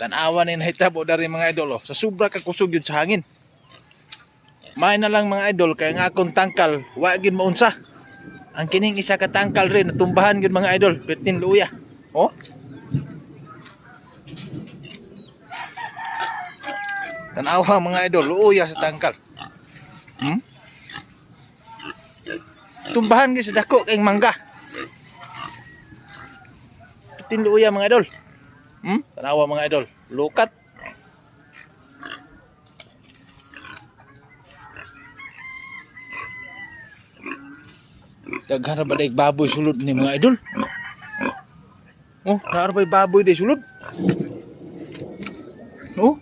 Tanawa ni nahitabo dari mga idol sa sobra ka kusog yun sa hangin. May na lang mga idol kay nga akong tangkal wa gyud maunsa. Ang kining isa ka tangkal rin natumbahan gyud mga idol, pertin luya. Oh. Tanawa mga idol, luya sa tangkal. Tumbahan gyud sa dako kay mangga. Pertin luya mga idol. Tanawa mga idol, lukat. Daghan ba daig baboy sulod ni mga idol? Oh, naara ba baboy day sulod? Oh.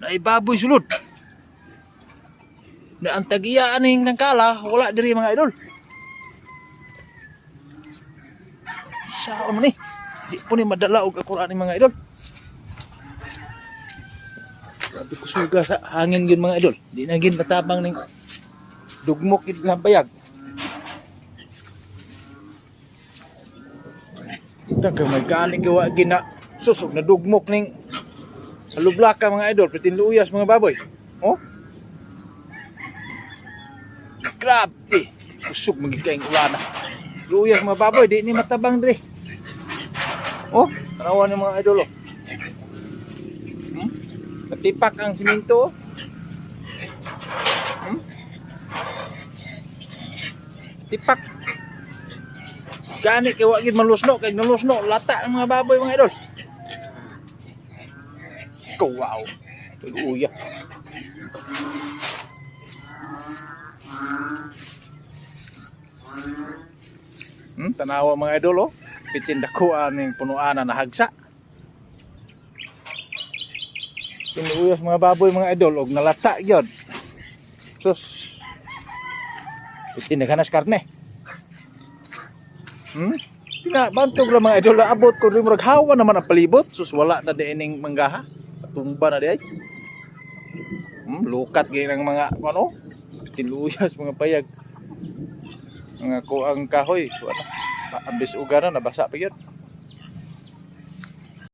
Naay baboy sulod. Na ang tagiyaan ning nangkala wala diri mga idol. Sao man ni? Di po ni madala og akuran ni mga idol. Sabi ko suga sa hangin gyud mga idol. Di na gid matabang ning dugmok gid lang bayag. Taga may kaning gawa gina susog na dugmok ning alublaka mga idol, pitin luyas mga baboy. Oh. Grabe. Usog magiging ulana. Luyas mga baboy, di ni matabang diri. Oh, tanawan ni mga idol. Katipak ang siminto. Tipak. Gani kay wa gid malusno kay nalusno lata ang mga baboy mga idol. Wow. Uya. Tanawa mga idol oh. Pitin dakuan ning punuan na hagsa. Tinuyos mga baboy mga idol og nalata gyud. Sus. Pitin naganas karne. Tina bantog ra mga idol abot ko rin murag hawa naman ang palibot sus wala na diining manggaha tumba na di ay lukat gyud ang mga ano tiluyas mga payag mga kuang kahoy wala ambis uga na nabasa pa gyud